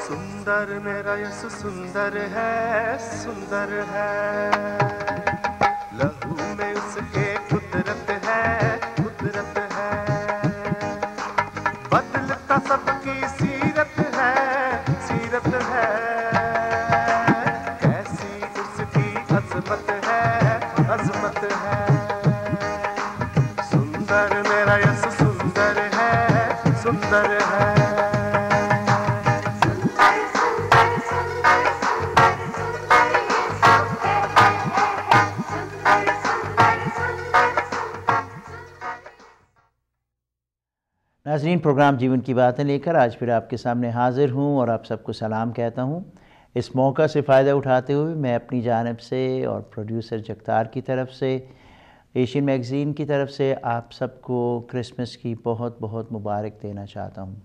सुंदर मेरा यसु सुंदर है, सुंदर है। लहू में उसके कुदरत है, कुदरत है। बदलता सबकी सीरत है, सीरत है। कैसी उसकी अजमत है, अजमत है। सुंदर मेरा यसु सुंदर है, सुंदर है। नाज़रीन, प्रोग्राम जीवन की बातें लेकर आज फिर आपके सामने हाज़िर हूँ और आप सबको सलाम कहता हूँ। इस मौका से फ़ायदा उठाते हुए मैं अपनी जानिब से और प्रोड्यूसर जगतार की तरफ से, एशियन मैगज़ीन की तरफ से आप सबको क्रिसमस की बहुत बहुत मुबारक देना चाहता हूँ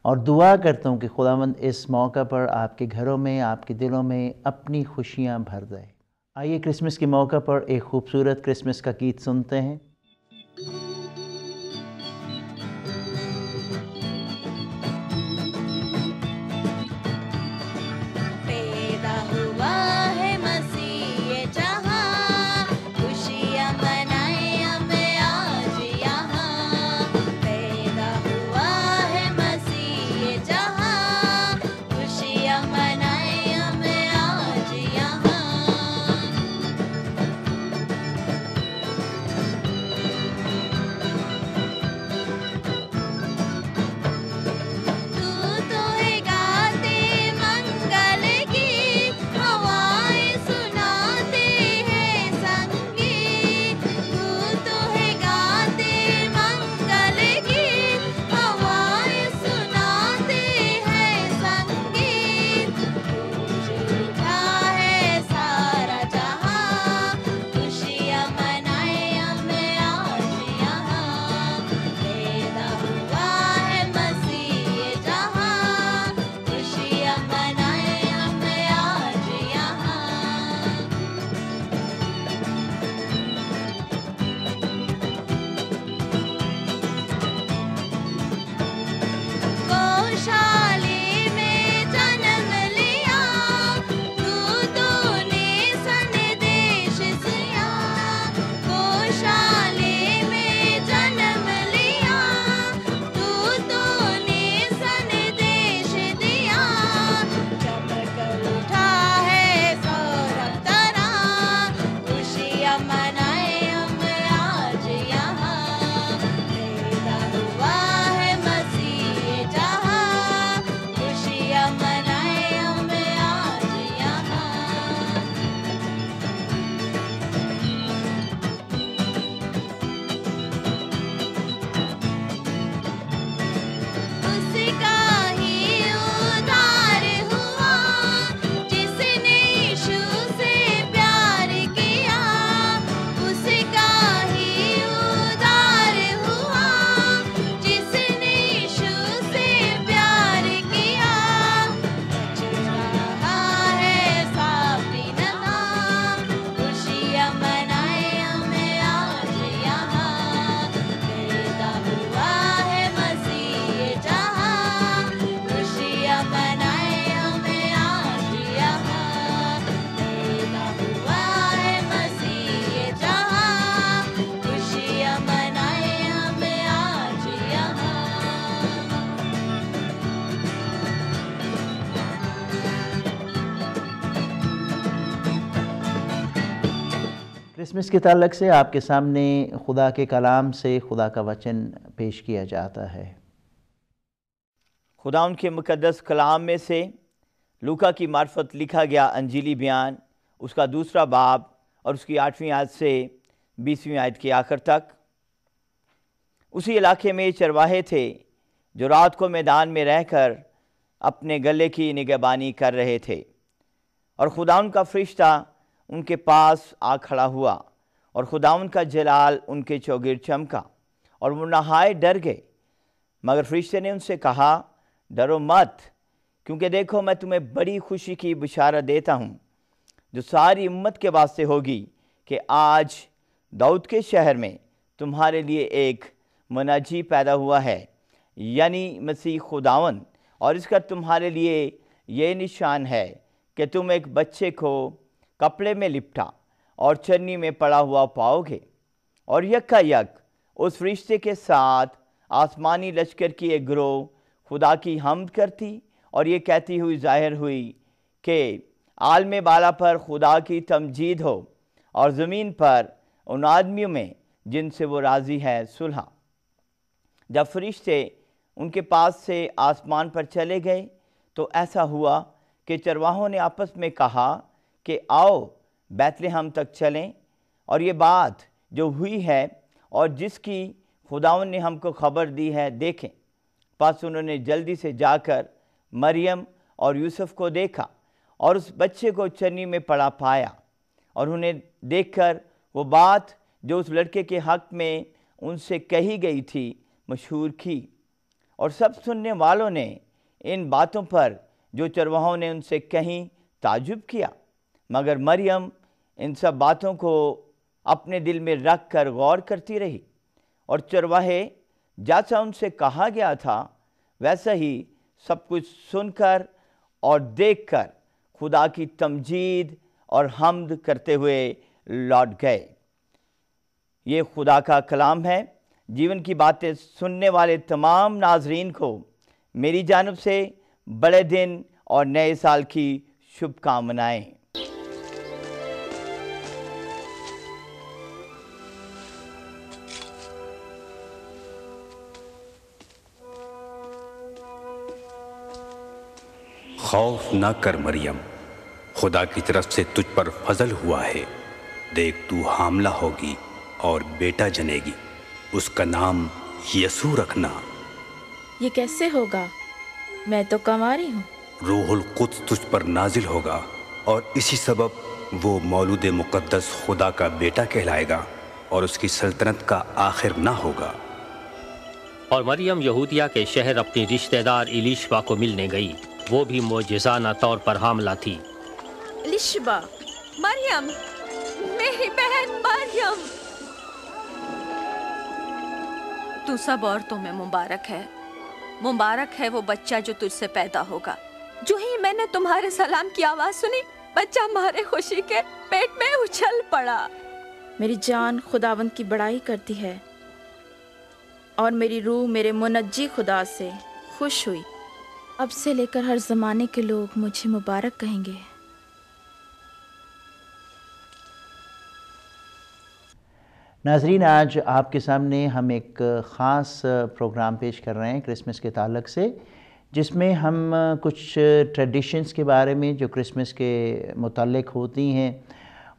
और दुआ करता हूँ कि खुदावंद इस मौका पर आपके घरों में, आपके दिलों में अपनी खुशियाँ भर दे। आइए क्रिसमस के मौका पर एक खूबसूरत क्रिसमस का गीत सुनते हैं। क्रिसमस के ताल्लुक़ से आपके सामने खुदा के कलाम से खुदा का वचन पेश किया जाता है। खुदा उनके मुक़द्दस कलाम में से लूका की मार्फत लिखा गया अंजीली बयान, उसका 2 बाब और उसकी 8वीं आयत से 20वीं आयत के आखिर तक। उसी इलाके में चरवाहे थे जो रात को मैदान में रहकर अपने गले की निगहबानी कर रहे थे, और खुदाउन का फरिश्ता उनके पास आ खड़ा हुआ और खुदाउन का जलाल उनके चौगिर्द चमका और वो नहाए डर गए। मगर फरिश्ते ने उनसे कहा, डरो मत, क्योंकि देखो मैं तुम्हें बड़ी खुशी की बिशारत देता हूँ। जो सारी उम्मत के वास्ते होगी कि आज दाऊद के शहर में तुम्हारे लिए एक मुनाजी पैदा हुआ है, यानी मसीह खुदावन, और इसका तुम्हारे लिए ये निशान है कि तुम एक बच्चे को कपड़े में लिपटा और चन्नी में पड़ा हुआ पाओगे। और यकायक उस फरिश्ते के साथ आसमानी लश्कर की एक गिरोह खुदा की हम्द करती और ये कहती हुई जाहिर हुई कि आलम बाला पर खुदा की तमजीद हो और ज़मीन पर उन आदमियों में जिनसे वो राज़ी है सुलह। जब फरिश्ते उनके पास से आसमान पर चले गए तो ऐसा हुआ कि चरवाहों ने आपस में कहा कि आओ बैतलहम तक चलें और ये बात जो हुई है और जिसकी खुदावन ने हमको खबर दी है देखें। बस उन्होंने जल्दी से जाकर मरियम और यूसुफ को देखा और उस बच्चे को चन्नी में पड़ा पाया और उन्हें देखकर वो बात जो उस लड़के के हक़ में उनसे कही गई थी मशहूर की। और सब सुनने वालों ने इन बातों पर जो चरवाहों ने उनसे कहीं ताजुब किया, मगर मरियम इन सब बातों को अपने दिल में रख कर गौर करती रही। और चरवाहे जैसा उनसे कहा गया था वैसा ही सब कुछ सुनकर और देखकर खुदा की तमजीद और हम्द करते हुए लौट गए। ये खुदा का कलाम है। जीवन की बातें सुनने वाले तमाम नाजरीन को मेरी जानब से बड़े दिन और नए साल की शुभकामनाएं। खौफ न कर मरियम, खुदा की तरफ से तुझ पर फजल हुआ है। देख तू हामला होगी और बेटा जनेगी, उसका नाम यसू रखना। ये कैसे होगा? मैं तो कंवारी हूँ। रूहुल कुद्स तुझ पर नाजिल होगा और इसी सबब वो मौलूद मुक़द्दस खुदा का बेटा कहलाएगा और उसकी सल्तनत का आखिर ना होगा। और मरियम यहूदिया के शहर अपनी रिश्तेदार इलिशबा को मिलने गई। वो भी मोजिज़ाना तौर पर हामला थी। इलिशबा, मरियम, मेरी बहन मरियम, तू सब औरतों में मुबारक है। मुबारक है वो बच्चा जो तुझसे पैदा होगा। जो ही मैंने तुम्हारे सलाम की आवाज सुनी, बच्चा मारे खुशी के पेट में उछल पड़ा। मेरी जान खुदावंद की बड़ाई करती है और मेरी रूह मेरे मुनज्जी खुदा से खुश हुई। अब से लेकर हर ज़माने के लोग मुझे मुबारक कहेंगे। नाज़रीन, आज आपके सामने हम एक ख़ास प्रोग्राम पेश कर रहे हैं क्रिसमस के ताल्लुक़ से, जिसमें हम कुछ ट्रेडिशंस के बारे में जो क्रिसमस के मुताल्लिक़ होती हैं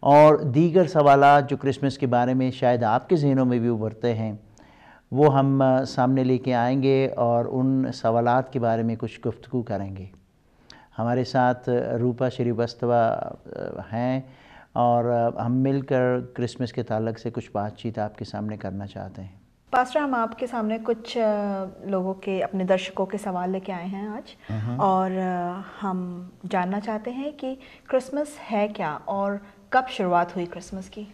और दीगर सवालात जो क्रिसमस के बारे में शायद आपके ज़हनों में भी उभरते हैं, वो हम सामने लेके आएंगे और उन सवालात के बारे में कुछ गुफ्तगू करेंगे। हमारे साथ रूपा श्रीवास्तवा हैं और हम मिलकर क्रिसमस के ताल्लुक़ से कुछ बातचीत आपके सामने करना चाहते हैं। पास्टर, हम आपके सामने कुछ लोगों के, अपने दर्शकों के सवाल लेके आए हैं आज, और हम जानना चाहते हैं कि क्रिसमस है क्या और कब शुरुआत हुई क्रिसमस की।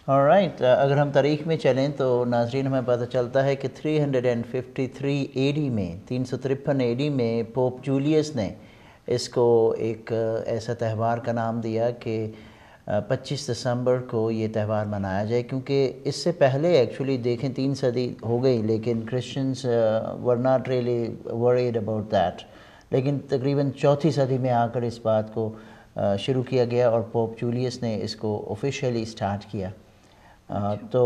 ऑलराइट, अगर हम तारीख़ में चलें तो नाज़रीन हमें पता चलता है कि 353 AD में 353 AD में पोप जूलियस ने इसको एक ऐसा त्यौहार का नाम दिया कि 25 दिसंबर को ये त्यौहार मनाया जाए, क्योंकि इससे पहले एक्चुअली देखें 3 सदी हो गई लेकिन Christians were not really worried about that. लेकिन तकरीबन 4वीं सदी में आकर इस बात को शुरू किया गया और पोप जूलियस ने इसको ऑफिशियली स्टार्ट किया। तो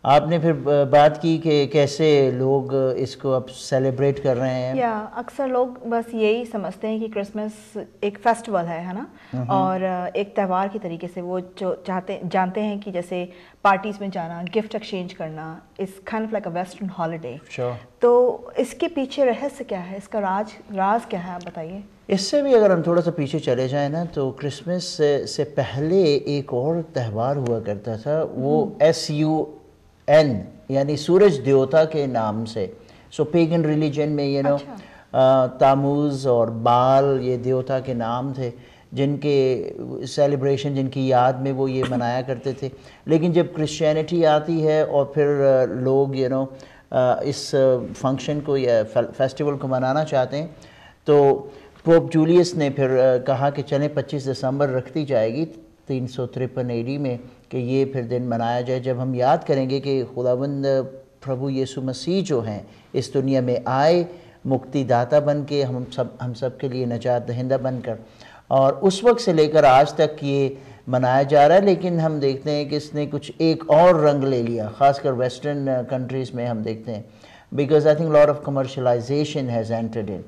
आपने फिर बात की कि कैसे लोग इसको अब सेलिब्रेट कर रहे हैं। या अक्सर लोग बस यही समझते हैं कि क्रिसमस एक फेस्टिवल है ना, और एक त्यौहार की तरीके से वो जो जानते हैं कि जैसे पार्टीज में जाना, गिफ्ट एक्सचेंज करना, इस kind of like a western holiday. तो इसके पीछे रहस्य क्या है, इसका राज क्या है, आप बताइए। इससे भी अगर हम थोड़ा सा पीछे चले जाएं ना, तो क्रिसमस से पहले एक और त्यौहार हुआ करता था, वो SUN यानी सूरज देवता के नाम से। सो पेगन रिलीजन में तामूज़ और बाल ये देवता के नाम थे, जिनके सेलिब्रेशन, जिनकी याद में वो ये मनाया करते थे। लेकिन जब क्रिश्चियनिटी आती है और फिर लोग इस फंक्शन को या फेस्टिवल को मनाना चाहते हैं, तो पोप जूलियस ने फिर कहा कि चलें 25 दिसंबर रख दी जाएगी 353 AD में, कि ये फिर दिन मनाया जाए जब हम याद करेंगे कि खुदावंद प्रभु यीशु मसीह जो हैं इस दुनिया में आए मुक्तिदाता बन के, हम सब के लिए नजात दहिंदा बनकर, और उस वक्त से लेकर आज तक ये मनाया जा रहा है। लेकिन हम देखते हैं कि इसने कुछ एक और रंग ले लिया, ख़ासकर वेस्टर्न कंट्रीज़ में हम देखते हैं, because I think lot of commercialisation has entered in.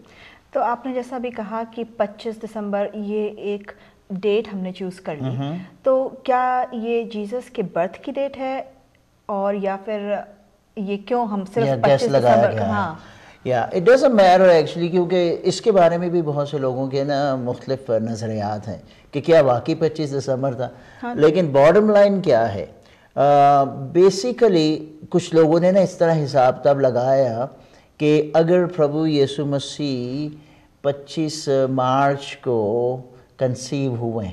तो आपने जैसा भी कहा कि 25 दिसंबर ये एक डेट हमने चूज़ कर ली, तो क्या ये जीसस के बर्थ की डेट है, और या फिर ये क्यों हम सिर्फ 25 दिसंबर? हाँ, या इट डजंट मैटर एक्चुअली, क्योंकि इसके बारे में भी बहुत से लोगों के ना मुख्तलिफ नज़रियात हैं कि क्या वाकई 25 दिसंबर था। हाँ, लेकिन बॉटम लाइन क्या है, बेसिकली कुछ लोगों ने ना इस तरह हिसाब तब लगाया कि अगर प्रभु यीशु मसीह 25 मार्च को कंसीव हुए,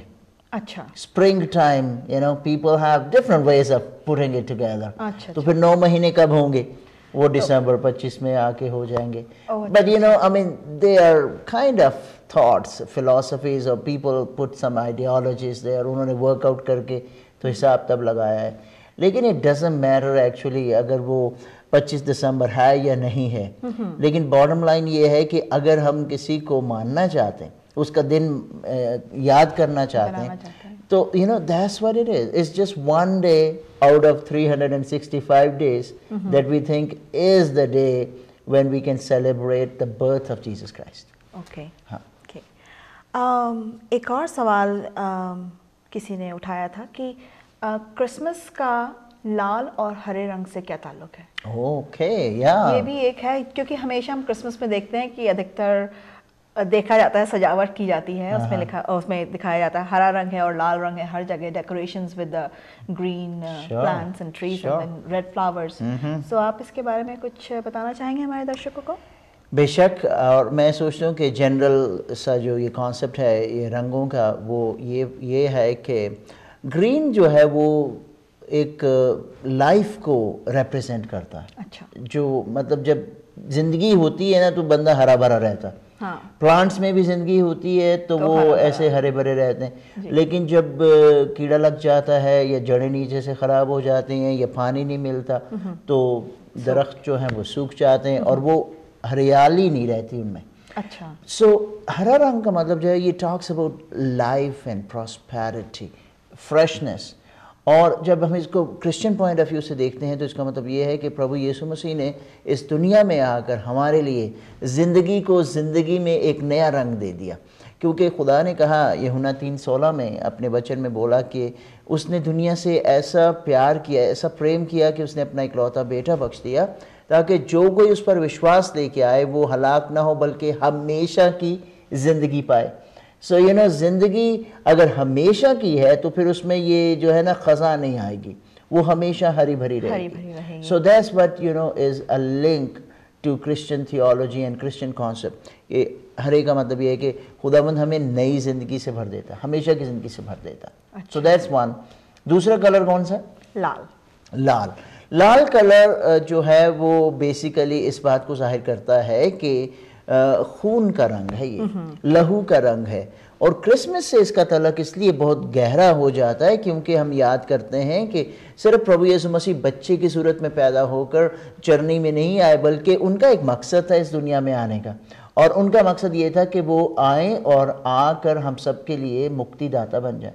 अच्छा, spring time, people have different ways of putting it together, तो फिर 9 महीने कब होंगे, वो दिसंबर 25 में आके हो जाएंगे। But I mean they are kind of thoughts, philosophies, और people put some ideologies there, उन्होंने वर्कआउट करके तो हिसाब तब लगाया है। लेकिन इट डजंट मैटर एक्चुअली अगर वो 25 दिसंबर है या नहीं है। लेकिन बॉटम लाइन ये है कि अगर हम किसी को मानना चाहते हैं, उसका दिन याद करना चाहते हैं, तो that's what it is. It's just one day out of 365 days that we think is the day when we can celebrate the birth of Jesus Christ. Okay. हाँ. Okay. एक और सवाल किसी ने उठाया था कि क्रिसमस का लाल और हरे रंग से क्या ताल्लुक है? Okay, yeah. ये भी एक है, क्योंकि हमेशा हम क्रिसमस में देखते हैं कि अधिकतर देखा जाता है सजावट की जाती है, उसमें दिखाया जाता है हरा रंग है और लाल रंग है हर जगह, decorations with the green plants and trees and red flowers. So आप इसके बारे में कुछ बताना चाहेंगे हमारे दर्शकों को? बेशक, और मैं सोचता हूँ कि जनरल सा जो ये कॉन्सेप्ट है ये रंगों का, वो ये है कि ग्रीन जो है वो एक लाइफ को रिप्रेजेंट करता है। अच्छा। जो मतलब जब जिंदगी होती है ना तो बंदा हरा भरा रहता है। हाँ। प्लांट्स में भी जिंदगी होती है तो वो ऐसे हरे भरे रहते हैं। लेकिन जब कीड़ा लग जाता है या जड़ें नीचे से ख़राब हो जाती हैं या पानी नहीं मिलता तो दरख्त जो हैं वो सूख जाते हैं और वो हरियाली नहीं रहती उनमें। अच्छा। सो हरा रंग का मतलब जो है ये talks about life and prosperity, freshness. और जब हम इसको क्रिश्चियन पॉइंट ऑफ व्यू से देखते हैं तो इसका मतलब ये है कि प्रभु यीशु मसीह ने इस दुनिया में आकर हमारे लिए ज़िंदगी को ज़िंदगी में एक नया रंग दे दिया। क्योंकि खुदा ने कहा यूहन्ना 3:16 में अपने वचन में बोला कि उसने दुनिया से ऐसा प्यार किया, ऐसा प्रेम किया कि उसने अपना इकलौता बेटा बख्श दिया ताकि जो कोई उस पर विश्वास लेके आए वो हलाक ना हो बल्कि हमेशा की ज़िंदगी पाए। सो यू नो ज़िंदगी अगर हमेशा की है तो फिर उसमें ये जो है ना ख़ज़ा नहीं आएगी, वो हमेशा हरी भरी रहेगी। So that's what you know is a link to Christian theology and Christian concept. ये हरे का मतलब ये है कि खुदावंद हमें नई ज़िंदगी से भर देता, हमेशा की ज़िंदगी से भर देता। So that's one. दूसरा कलर कौन सा? लाल। लाल लाल कलर जो है वो बेसिकली इस बात को जाहिर करता है कि खून का रंग है, ये लहू का रंग है। और क्रिसमस से इसका तल्लुक इसलिए बहुत गहरा हो जाता है क्योंकि हम याद करते हैं कि सिर्फ प्रभु यीशु मसीह बच्चे की सूरत में पैदा होकर चरनी में नहीं आए बल्कि उनका एक मकसद था इस दुनिया में आने का। और उनका मकसद ये था कि वो आए और आकर हम सब के लिए मुक्तिदाता बन जाए।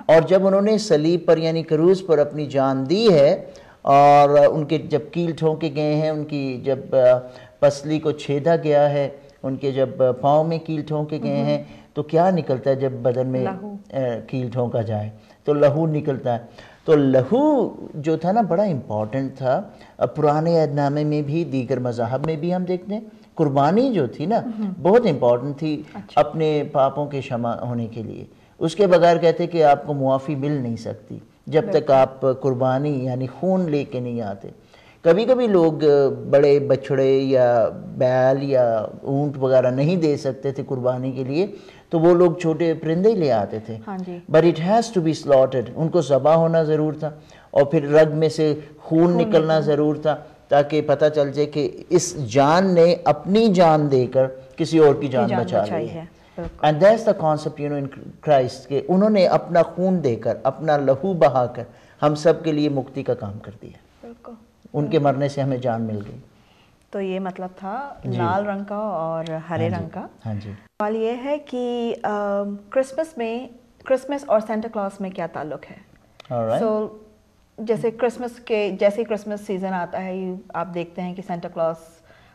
और जब उन्होंने सलीब पर यानी क्रूस पर अपनी जान दी है और उनके जब कील ठोंके गए हैं, उनकी जब पसली को छेदा गया है, उनके जब पाँव में कील ठोंके गए हैं तो क्या निकलता है जब बदन में कील ठोंका जाए तो लहू निकलता है। तो लहू जो था ना बड़ा इम्पॉर्टेंट था। पुराने अहदनामे में भी दीगर मज़ाहब में भी हम देखते हैं कुर्बानी जो थी ना बहुत इम्पॉर्टेंट थी। अच्छा। अपने पापों के क्षमा होने के लिए। उसके बगैर कहते कि आपको मुआफ़ी मिल नहीं सकती जब तक आप कुर्बानी यानी खून लेके नहीं आते। कभी कभी लोग बड़े बछड़े या बैल या ऊंट वगैरह नहीं दे सकते थे कुर्बानी के लिए तो वो लोग छोटे परिंदे ही ले आते थे। हाँ जी। But it has to be slotted, उनको ज़बा होना ज़रूर था और फिर रग में से खून निकलना ज़रूर था, ताकि पता चल जाए कि इस जान ने अपनी जान देकर किसी और की जान बचा ली है। And that's the concept in Christ के उन्होंने अपना खून देकर, अपना लहू बहाकर हम सब के लिए मुक्ति का काम कर दिया। उनके मरने से हमें जान मिल गई। तो ये मतलब था लाल रंग का और हरे रंग का। हाँ जी। सवाल ये है कि क्रिसमस और सेंटा क्लॉज में क्या ताल्लुक है? सो जैसे क्रिसमस सीजन आता है, आप देखते हैं कि सेंटा क्लॉज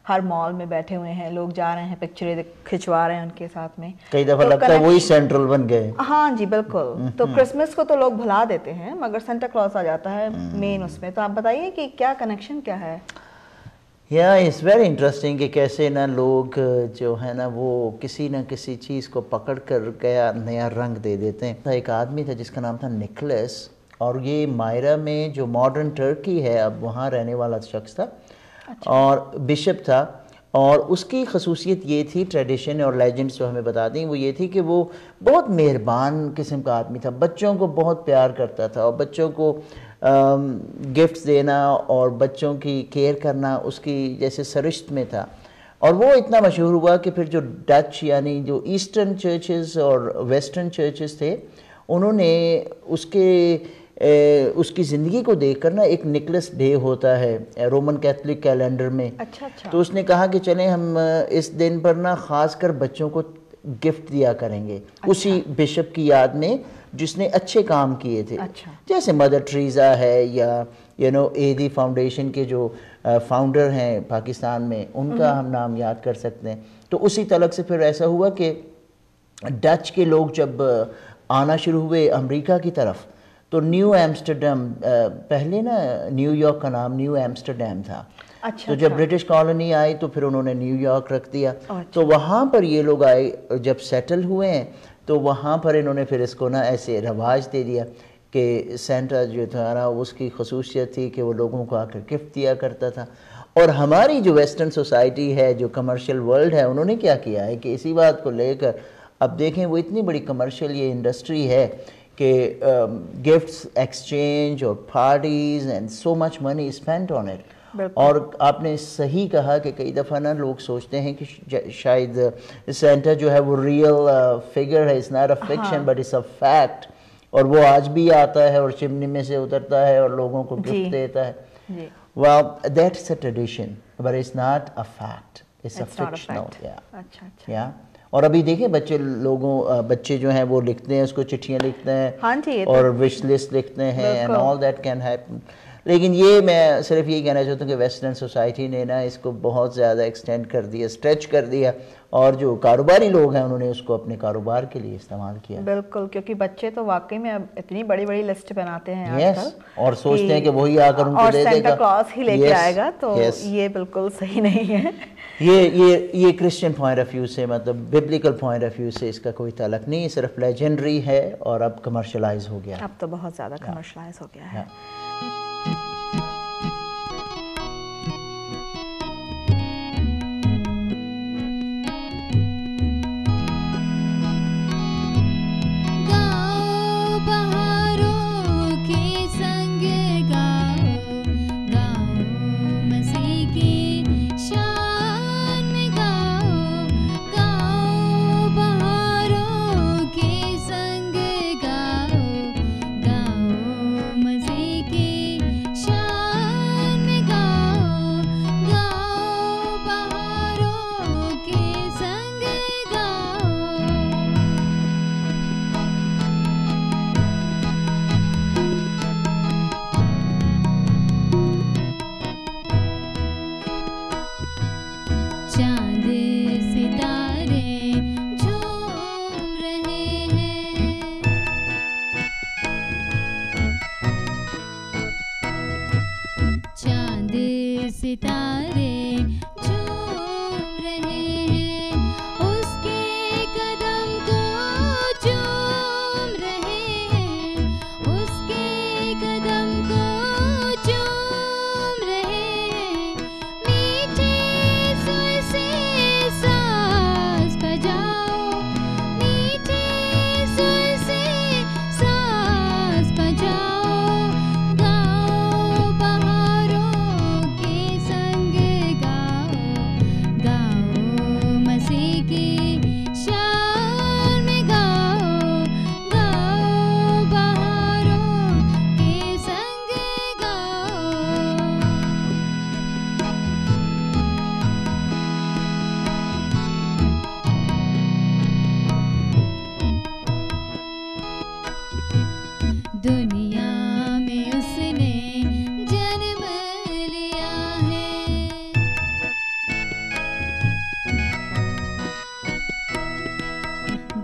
हर मॉल में बैठे हुए हैं, लोग जा रहे हैं, पिक्चरें खिंचवा रहे हैं उनके साथ में। कई दफा लगता है वही सेंट्रल बन गए। हाँ जी बिल्कुल। तो क्रिसमस को तो लोग भुला देते हैं, मगर सेंटा क्लॉज आ जाता है मेन उसमें। तो आप बताइए कि क्या कनेक्शन क्या है? या इट्स वेरी इंटरेस्टिंग कि कैसे ना लोग जो है ना वो किसी ना किसी चीज़ को पकड़ कर गया नया रंग दे देते हैं। एक आदमी था जिसका नाम था निकोलस, और ये मायरा में जो मॉडर्न टर्की है अब वहाँ रहने वाला शख्स था। अच्छा। और बिशप था, और उसकी खसूसियत ये थी, ट्रेडिशन और लेजेंड्स जो हमें बताती हैं वो ये थी कि वो बहुत मेहरबान किस्म का आदमी था, बच्चों को बहुत प्यार करता था और बच्चों को गिफ्ट्स देना और बच्चों की केयर करना उसकी जैसे सरिश्त में था। और वो इतना मशहूर हुआ कि फिर जो डच यानी जो ईस्टर्न चर्चेस और वेस्टर्न चर्चेस थे, उन्होंने उसकी ज़िंदगी को देखकर ना एक निकोलस डे होता है रोमन कैथोलिक कैलेंडर में। अच्छा। तो उसने कहा कि चलें हम इस दिन पर ना ख़ास कर बच्चों को गिफ्ट दिया करेंगे। अच्छा। उसी बिशप की याद में जिसने अच्छे काम किए थे। अच्छा। जैसे मदर ट्रीजा है या एदी फाउंडेशन के जो फाउंडर हैं पाकिस्तान में, उनका हम नाम याद कर सकते हैं। तो उसी तलक से फिर ऐसा हुआ कि डच के लोग जब आना शुरू हुए अमेरिका की तरफ, तो न्यू एम्स्टरडम, पहले ना न्यूयॉर्क का नाम न्यू एम्स्टरडम था। अच्छा। तो जब ब्रिटिश कॉलोनी आई तो फिर उन्होंने न्यूयॉर्क रख दिया। अच्छा। तो वहाँ पर ये लोग आए, जब सेटल हुए हैं तो वहाँ पर इन्होंने फिर इसको ना ऐसे रवाज दे दिया कि सेंटा जो था ना उसकी खसूसियत थी कि वो लोगों को आकर गिफ्ट दिया करता था। और हमारी जो वेस्टर्न सोसाइटी है, जो कमर्शियल वर्ल्ड है, उन्होंने क्या किया है कि इसी बात को लेकर अब देखें वो इतनी बड़ी कमर्शियल ये इंडस्ट्री है कि गिफ्ट्स एक्सचेंज और parties and so much money spent on it. और आपने सही कहा कि कई दफ़ा ना लोग सोचते हैं कि शायद सेंटा जो है वो रियल फिगर है, it's not a fiction but it's a fact. और वो आज भी आता है और चिमनी में से उतरता है और लोगों को गिफ्ट देता है। Well, that's a tradition, but it's not a fact. It's a fictional. Yeah. अच्छा। Yeah. और अभी देखें बच्चे जो हैं वो लिखते हैं, उसको चिट्ठियाँ लिखते हैं। हाँ जी। और विश लिस्ट लिखते हैं and all that can happen. लेकिन ये मैं सिर्फ यही कहना चाहता हूँ कि वेस्टर्न सोसाइटी ने ना इसको बहुत ज़्यादा एक्सटेंड कर दिया, स्ट्रेच कर दिया, और जो कारोबारी लोग हैं उन्होंने उसको अपने कारोबार के लिए इस्तेमाल किया। बिल्कुल, क्योंकि बच्चे तो वाकई में अब इतनी बड़ी बड़ी लिस्ट बनाते हैं आजकल, और सोचते हैं कि वही आकर उनको दे देगा और सेंटा क्लॉज ही लेके आएगा। तो ये बिल्कुल सही नहीं है। ये क्रिश्चियन पॉइंट ऑफ व्यू से, मतलब बिब्लिकल पॉइंट ऑफ व्यू से इसका कोई ताल्लुक नहीं, सिर्फ लेजेंडरी है और अब कमर्शलाइज हो गया। अब तो बहुत ज़्यादा कमर्शलाइज हो गया है। दुनिया में उसने जन्म लिया है।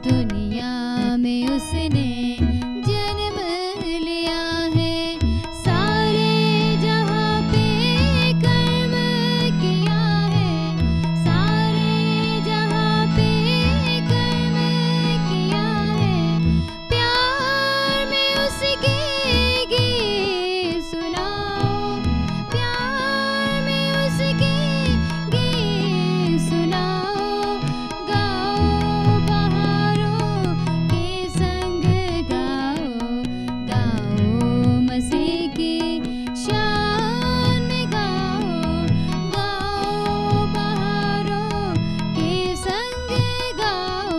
दुनिया में उसने जन्म लिया है। सारे जहां पे कर्म किया है। सारे जहां पे कर्म किया है। प्यार में उसके गीत सुनाओ। प्यार में उसके गीत सुनाओ। गाओ बहारों के संग गाओ। गाओ मसीह की शान में गाओ। गाओ बहारों के संग गाओ।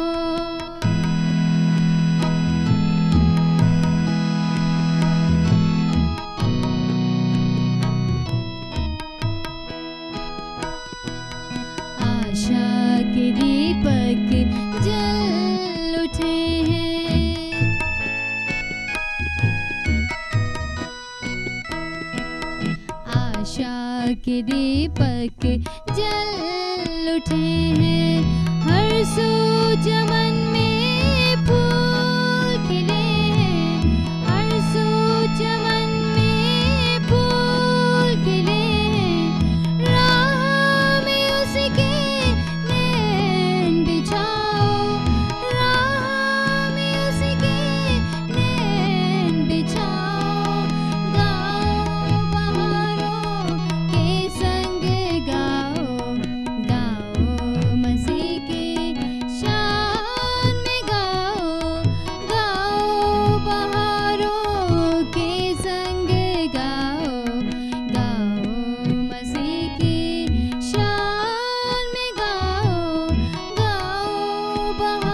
आशा के दीपक जल उठे हैं। आशा के दीपक जल उठे हैं। हर सू चमन में फूल खिले हैं। हर सू चमन में फूल खिले हैं। राह में उसके नैन बिछाओ। राह में उसके नैन बिछाओ। गाओ बहारों के संग गाओ। गाओ मसीह की शान में गाओ। गाओ बहारों के संग गाओ। गाओ मसीह की शान में गाओ। गाओ बहारों